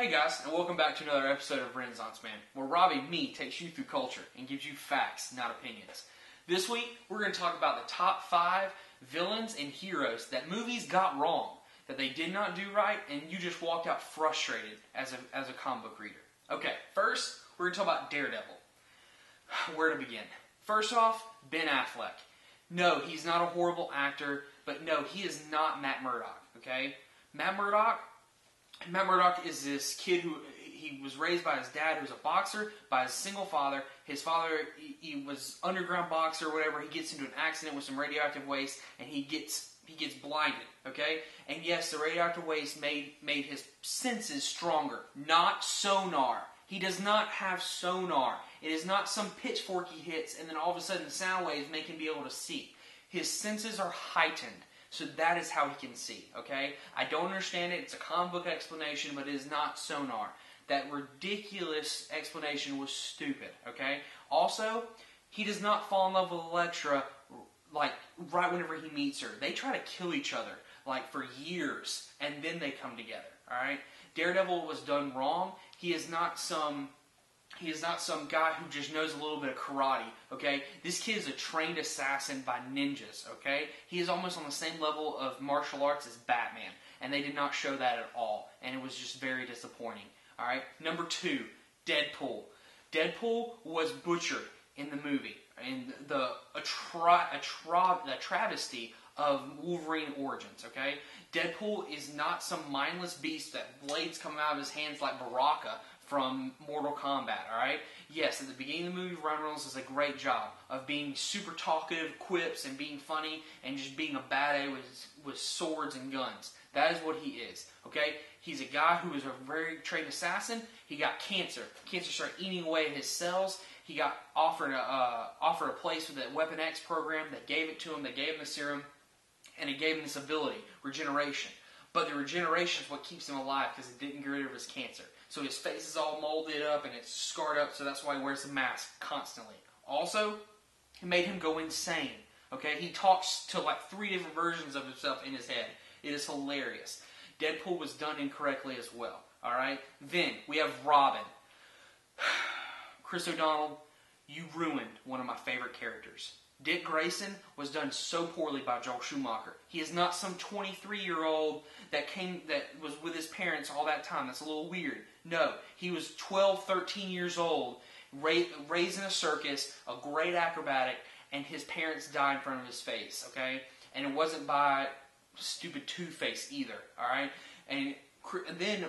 Hey guys, and welcome back to another episode of Renaissance Man, where Robbie, me, takes you through culture and gives you facts, not opinions. This week, we're going to talk about the top 5 villains and heroes that movies got wrong, that they did not do right, and you just walked out frustrated as a comic book reader. Okay, first, we're going to talk about Daredevil. Where to begin? First off, Ben Affleck. No, he's not a horrible actor, but no, he is not Matt Murdock, okay? Matt Murdock is this kid who he was raised by his dad, who was a boxer, by his single father. His father, he was underground boxer or whatever. He gets into an accident with some radioactive waste, and he gets blinded. Okay, and yes, the radioactive waste made his senses stronger, not sonar. He does not have sonar. It is not some pitchfork he hits, and then all of a sudden the sound waves make him be able to see. His senses are heightened. So that is how he can see, okay? I don't understand it. It's a comic book explanation, but it is not sonar. That ridiculous explanation was stupid, okay? Also, he does not fall in love with Elektra, like, right whenever he meets her. They try to kill each other, like, for years, and then they come together, all right? Daredevil was done wrong. He is not some guy who just knows a little bit of karate, okay? This kid is a trained assassin by ninjas, okay? He is almost on the same level of martial arts as Batman, and they did not show that at all, and it was just very disappointing, all right? Number 2, Deadpool. Deadpool was butchered in the movie, in the travesty of Wolverine Origins, okay? Deadpool is not some mindless beast that blades come out of his hands like Baraka from Mortal Kombat, alright? Yes, at the beginning of the movie, Ryan Reynolds does a great job of being super talkative, quips, and being funny, and just being a badass with swords and guns. That is what he is, okay? He's a guy who is a very trained assassin. He got cancer. Cancer started eating away at his cells. He got offered a place with that Weapon X program. They gave it to him. They gave him the serum, and it gave him this ability, regeneration. But the regeneration is what keeps him alive because it didn't get rid of his cancer. So his face is all molded up and it's scarred up, so that's why he wears a mask constantly. Also, it made him go insane. Okay, he talks to like 3 different versions of himself in his head. It is hilarious. Deadpool was done incorrectly as well. Alright? Then, we have Robin. Chris O'Donnell, you ruined one of my favorite characters. Dick Grayson was done so poorly by Joel Schumacher. He is not some 23-year-old that was with his parents all that time. That's a little weird. No, he was 12, 13 years old, raised in a circus, a great acrobatic, and his parents died in front of his face, okay? And it wasn't by stupid Two-Face either, alright? And then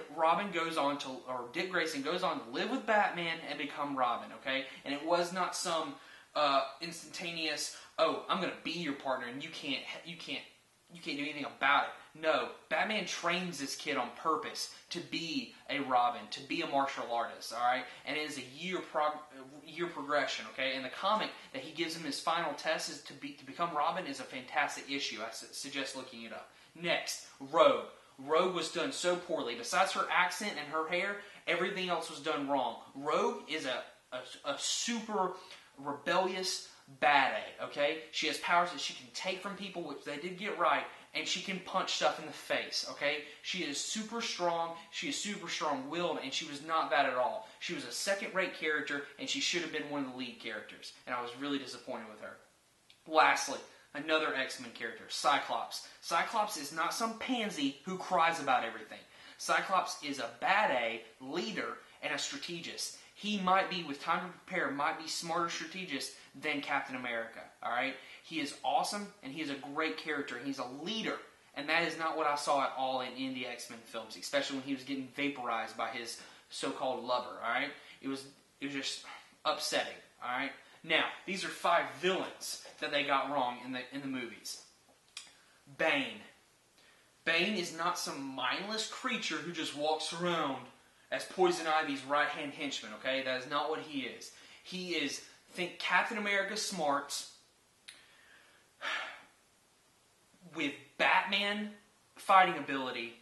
Dick Grayson goes on to live with Batman and become Robin, okay? And it was not some instantaneous, oh, I'm going to be your partner and you can't do anything about it. No, Batman trains this kid on purpose to be a Robin, to be a martial artist, alright? And it is a year progression, okay? And the comic that he gives him his final test is to become Robin is a fantastic issue. I suggest looking it up. Next, Rogue. Rogue was done so poorly. Besides her accent and her hair, everything else was done wrong. Rogue is a super rebellious bad A, okay? She has powers that she can take from people, which they did get right, and she can punch stuff in the face, okay? She is super strong, she is super strong-willed, and she was not that at all. She was a second-rate character, and she should have been one of the lead characters, and I was really disappointed with her. Lastly, another X-Men character, Cyclops. Cyclops is not some pansy who cries about everything. Cyclops is a bad A, leader, and a strategist. He might be, with time to prepare, might be smarter strategist than Captain America, alright? He is awesome, and he is a great character, and he's a leader. And that is not what I saw at all in the X-Men films, especially when he was getting vaporized by his so-called lover, alright? It was just upsetting, alright? Now, these are 5 villains that they got wrong in the movies. Bane. Bane is not some mindless creature who just walks around as Poison Ivy's right-hand henchman, okay? That is not what he is. He is, think Captain America smarts with Batman fighting ability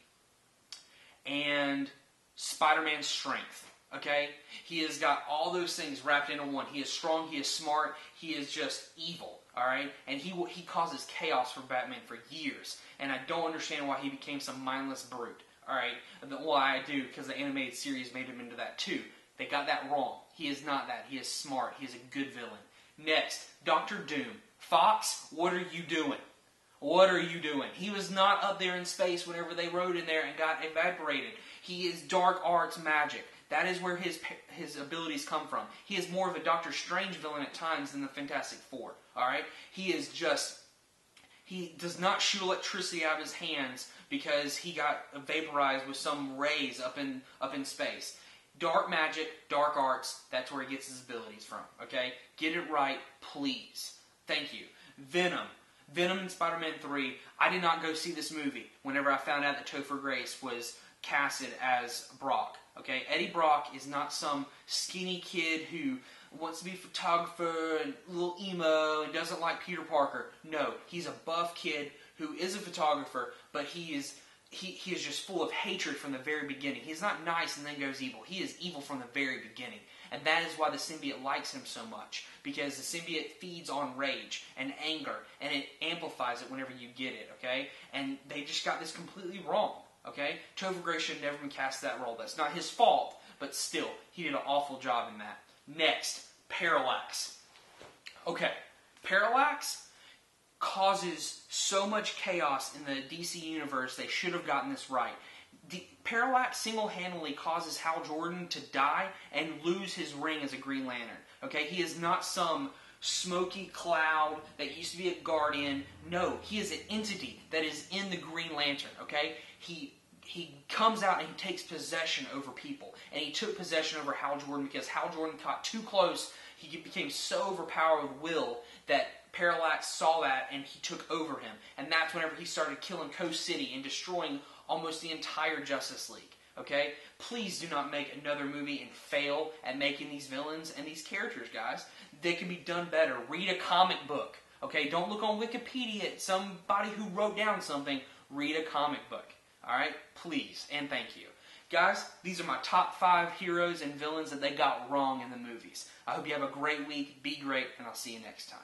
and Spider-Man's strength, okay? He has got all those things wrapped into one. He is strong, he is smart, he is just evil, alright? And he causes chaos for Batman for years. And I don't understand why he became some mindless brute, Alright? Well, I do, because the animated series made him into that too. They got that wrong. He is not that. He is smart. He is a good villain. Next, Doctor Doom. Fox, what are you doing? What are you doing? He was not up there in space whenever they rode in there and got evaporated. He is dark arts magic. That is where his abilities come from. He is more of a Doctor Strange villain at times than the Fantastic Four. Alright? He does not shoot electricity out of his hands because he got vaporized with some rays up in space. Dark magic, dark arts, that's where he gets his abilities from. Okay? Get it right, please. Thank you. Venom. Venom in Spider-Man 3. I did not go see this movie whenever I found out that Topher Grace was casted as Brock. Okay? Eddie Brock is not some skinny kid who wants to be a photographer and a little emo and doesn't like Peter Parker. No, he's a buff kid who is a photographer, but he is just full of hatred from the very beginning. He's not nice and then goes evil. He is evil from the very beginning. And that is why the symbiote likes him so much. Because the symbiote feeds on rage and anger, and it amplifies it whenever you get it, okay? And they just got this completely wrong, okay? Topher Grace should have never been cast that role. That's not his fault, but still, he did an awful job in that. Next, Parallax. Okay, Parallax causes so much chaos in the DC universe, they should have gotten this right. Parallax single-handedly causes Hal Jordan to die and lose his ring as a Green Lantern. Okay, he is not some smoky cloud that used to be a Guardian. No, he is an entity that is in the Green Lantern. Okay, he comes out and he takes possession over people, and he took possession over Hal Jordan because Hal Jordan got too close. He became so overpowered with will that Parallax saw that and he took over him, and that's whenever he started killing Coast City and destroying almost the entire Justice League. Okay? Please do not make another movie and fail at making these villains and these characters, guys. They can be done better. Read a comic book. Okay? Don't look on Wikipedia at somebody who wrote down something. Read a comic book. Alright? Please. And thank you. Guys, these are my top 5 heroes and villains that they got wrong in the movies. I hope you have a great week. Be great, and I'll see you next time.